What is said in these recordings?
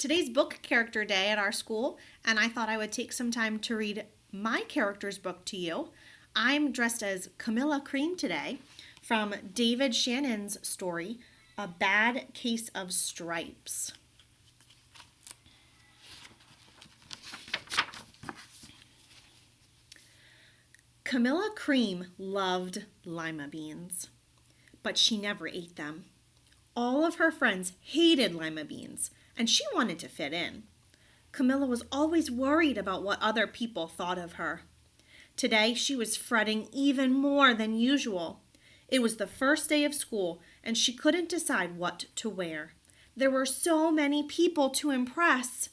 Today's book character day at our school, and I thought I would take some time to read my character's book to you. I'm dressed as Camilla Cream today from David Shannon's story, A Bad Case of Stripes. Camilla Cream loved lima beans, but she never ate them. All of her friends hated lima beans, and she wanted to fit in. Camilla was always worried about what other people thought of her. Today, she was fretting even more than usual. It was the first day of school, and she couldn't decide what to wear. There were so many people to impress.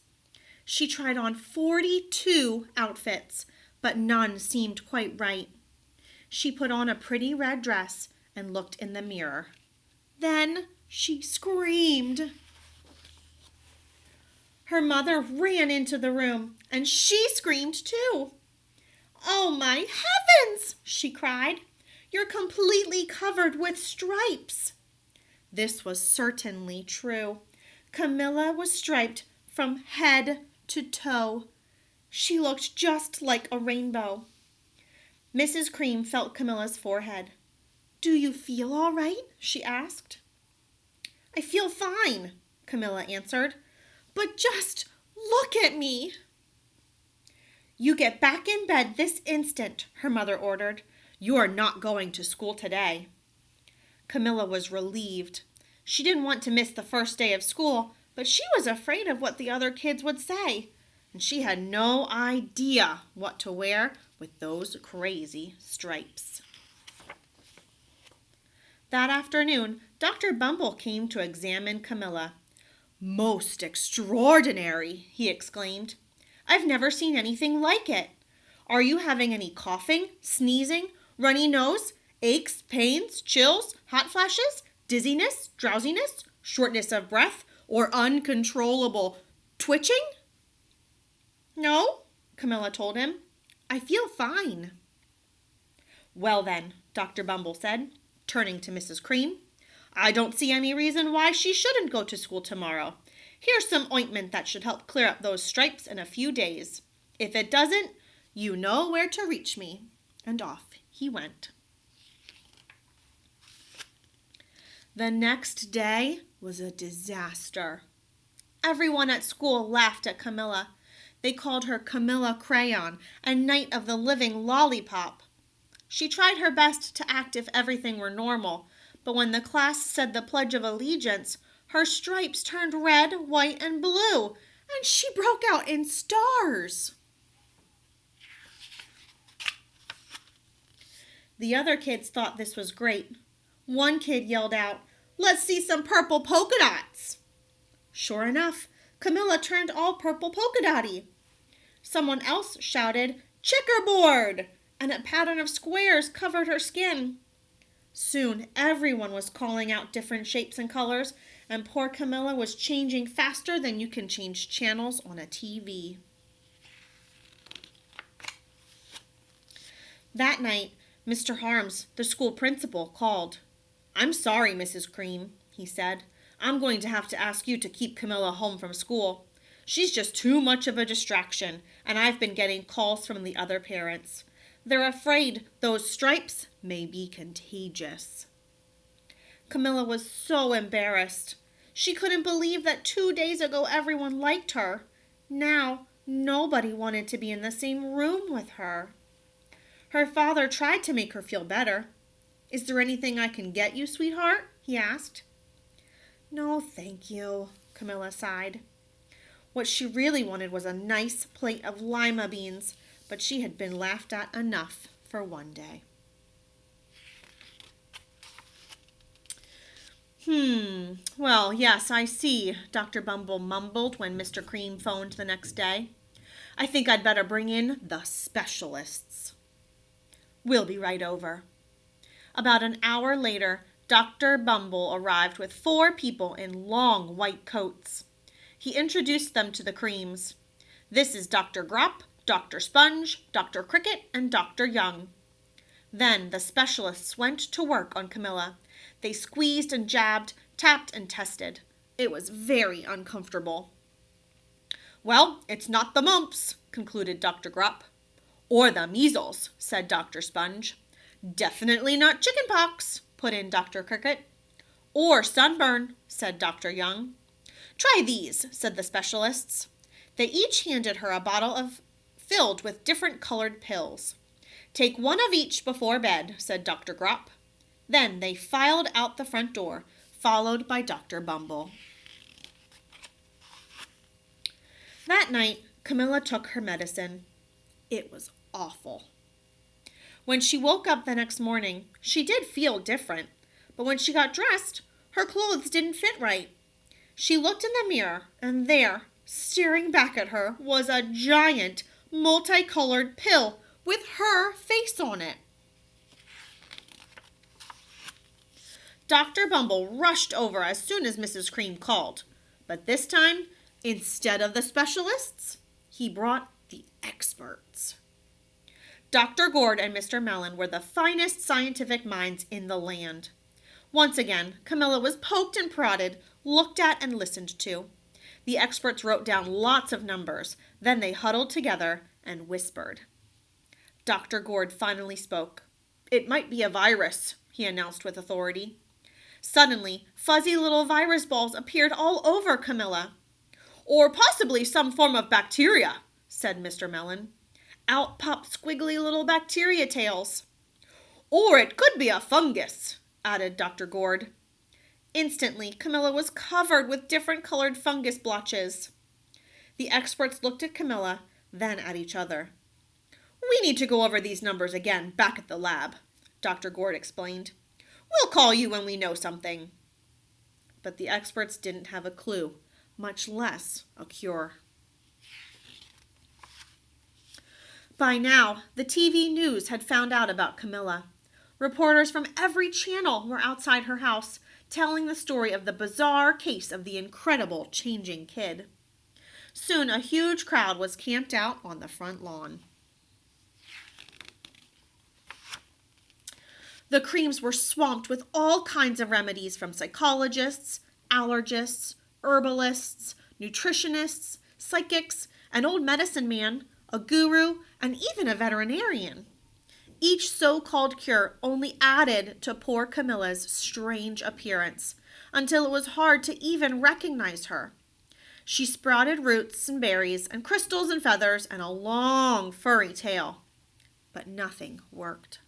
She tried on 42 outfits, but none seemed quite right. She put on a pretty red dress and looked in the mirror. Then she screamed. Her mother ran into the room, and she screamed too. "Oh, my heavens!" she cried. "You're completely covered with stripes." This was certainly true. Camilla was striped from head to toe. She looked just like a rainbow. Mrs. Cream felt Camilla's forehead. "Do you feel all right?" she asked. "I feel fine," Camilla answered. "But just look at me." "You get back in bed this instant," her mother ordered. "You are not going to school today." Camilla was relieved. She didn't want to miss the first day of school, but she was afraid of what the other kids would say, and she had no idea what to wear with those crazy stripes. That afternoon, Dr. Bumble came to examine Camilla. "Most extraordinary," he exclaimed. "I've never seen anything like it. Are you having any coughing, sneezing, runny nose, aches, pains, chills, hot flashes, dizziness, drowsiness, shortness of breath, or uncontrollable twitching?" "No," Camilla told him. "I feel fine." "Well then," Dr. Bumble said, turning to Mrs. Cream, "I don't see any reason why she shouldn't go to school tomorrow. Here's some ointment that should help clear up those stripes in a few days. If it doesn't, you know where to reach me." And off he went. The next day was a disaster. Everyone at school laughed at Camilla. They called her Camilla Crayon and Night of the Living Lollipop. She tried her best to act if everything were normal, but when the class said the Pledge of Allegiance, her stripes turned red, white, and blue, and she broke out in stars. The other kids thought this was great. One kid yelled out, "Let's see some purple polka dots." Sure enough, Camilla turned all purple polka dotty. Someone else shouted, "Checkerboard!" and a pattern of squares covered her skin. Soon everyone was calling out different shapes and colors, and poor Camilla was changing faster than you can change channels on a TV. That night, Mr. Harms, the school principal, called. "I'm sorry, Mrs. Cream," he said. "I'm going to have to ask you to keep Camilla home from school. She's just too much of a distraction, and I've been getting calls from the other parents. They're afraid those stripes may be contagious." Camilla was so embarrassed. She couldn't believe that 2 days ago everyone liked her. Now, nobody wanted to be in the same room with her. Her father tried to make her feel better. "Is there anything I can get you, sweetheart?" he asked. "No, thank you," Camilla sighed. What she really wanted was a nice plate of lima beans, but she had been laughed at enough for one day. Well, yes, I see," Dr. Bumble mumbled when Mr. Cream phoned the next day. "I think I'd better bring in the specialists." "We'll be right over." About an hour later, Dr. Bumble arrived with 4 people in long white coats. He introduced them to the Creams. "This is Dr. Grop, Dr. Sponge, Dr. Cricket, and Dr. Young." Then the specialists went to work on Camilla. They squeezed and jabbed, tapped and tested. It was very uncomfortable. Well, it's not the mumps, concluded Dr. Grupp. Or the measles, said Dr. Sponge. Definitely not chickenpox, put in Dr. Cricket. Or sunburn, said Dr. Young. Try these, said the specialists. They each handed her a bottle filled with different colored pills. Take one of each before bed, said Dr. Grupp. Then they filed out the front door, followed by Dr. Bumble. That night, Camilla took her medicine. It was awful. When she woke up the next morning, she did feel different, but when she got dressed, her clothes didn't fit right. She looked in the mirror, and there, staring back at her, was a giant, multicolored pill with her face on it. Dr. Bumble rushed over as soon as Mrs. Cream called, but this time, instead of the specialists, he brought the experts. Dr. Gourd and Mr. Mellon were the finest scientific minds in the land. Once again, Camilla was poked and prodded, looked at and listened to. The experts wrote down lots of numbers. Then they huddled together and whispered. Dr. Gourd finally spoke. It might be a virus, he announced with authority. Suddenly, fuzzy little virus balls appeared all over Camilla. Or possibly some form of bacteria, said Mr. Mellon. Out popped squiggly little bacteria tails. Or it could be a fungus, added Dr. Gourd. Instantly, Camilla was covered with different colored fungus blotches. The experts looked at Camilla, then at each other. We need to go over these numbers again back at the lab, Dr. Gourd explained. We'll call you when we know something. But the experts didn't have a clue, much less a cure. By now, the TV news had found out about Camilla. Reporters from every channel were outside her house, telling the story of the bizarre case of the incredible changing kid. Soon, a huge crowd was camped out on the front lawn. The Creams were swamped with all kinds of remedies from psychologists, allergists, herbalists, nutritionists, psychics, an old medicine man, a guru, and even a veterinarian. Each so-called cure only added to poor Camilla's strange appearance, until it was hard to even recognize her. She sprouted roots and berries and crystals and feathers and a long furry tail, but nothing worked.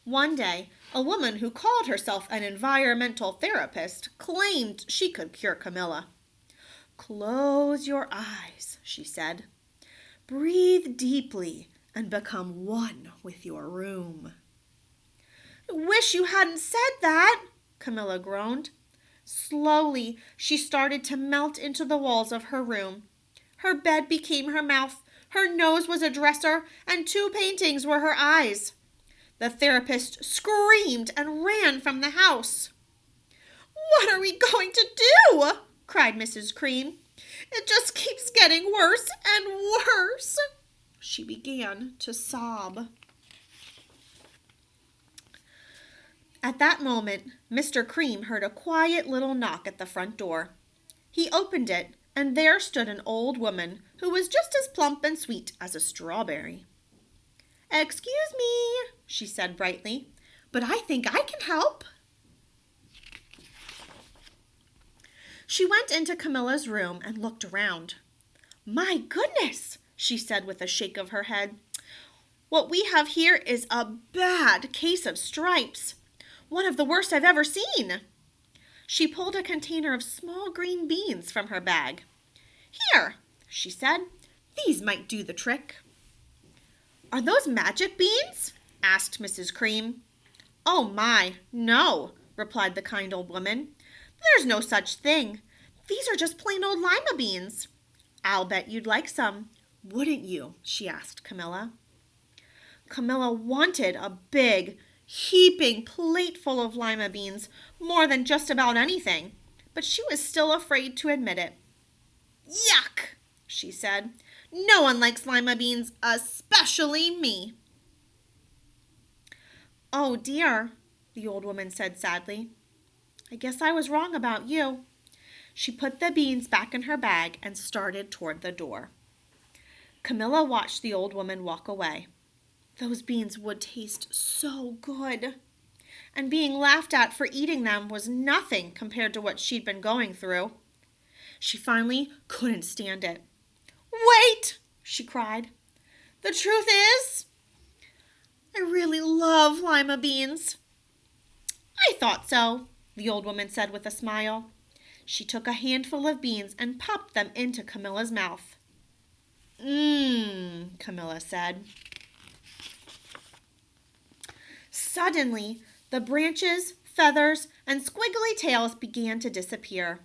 One day, a woman who called herself an environmental therapist claimed she could cure Camilla. Close your eyes, she said. Breathe deeply and become one with your room. Wish you hadn't said that, Camilla groaned. Slowly, she started to melt into the walls of her room. Her bed became her mouth, her nose was a dresser, and 2 paintings were her eyes. The therapist screamed and ran from the house. What are we going to do? Cried Mrs. Cream. It just keeps getting worse and worse. She began to sob. At that moment, Mr. Cream heard a quiet little knock at the front door. He opened it, and there stood an old woman who was just as plump and sweet as a strawberry. Excuse me, she said brightly, but I think I can help. She went into Camilla's room and looked around. My goodness, she said with a shake of her head. What we have here is a bad case of stripes. One of the worst I've ever seen. She pulled a container of small green beans from her bag. Here, she said, these might do the trick. Are those magic beans? Asked Mrs. Cream. Oh my, no, replied the kind old woman. There's no such thing. These are just plain old lima beans. I'll bet you'd like some, wouldn't you? She asked Camilla. Camilla wanted a big, heaping plateful of lima beans more than just about anything, but she was still afraid to admit it. Yuck, she said. No one likes lima beans, especially me. Oh dear, the old woman said sadly. I guess I was wrong about you. She put the beans back in her bag and started toward the door. Camilla watched the old woman walk away. Those beans would taste so good. And being laughed at for eating them was nothing compared to what she'd been going through. She finally couldn't stand it. "Wait!" she cried. "The truth is, I really love lima beans." "I thought so," the old woman said with a smile. She took a handful of beans and popped them into Camilla's mouth. "Mmm," Camilla said. Suddenly, the branches, feathers, and squiggly tails began to disappear.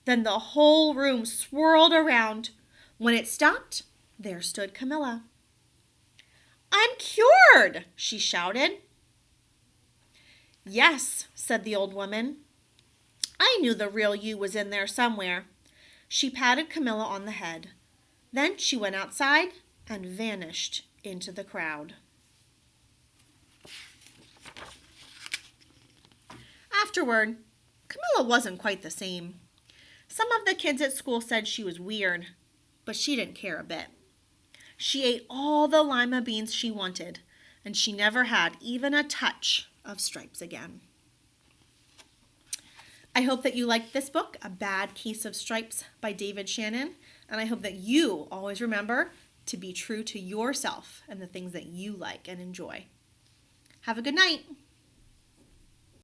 Then the whole room swirled around. When it stopped, there stood Camilla. "I'm cured!" she shouted. "Yes," said the old woman. "I knew the real you was in there somewhere." She patted Camilla on the head. Then she went outside and vanished into the crowd. Afterward, Camilla wasn't quite the same. Some of the kids at school said she was weird, but she didn't care a bit. She ate all the lima beans she wanted, and she never had even a touch of stripes again. I hope that you liked this book, A Bad Case of Stripes by David Shannon, and I hope that you always remember to be true to yourself and the things that you like and enjoy. Have a good night.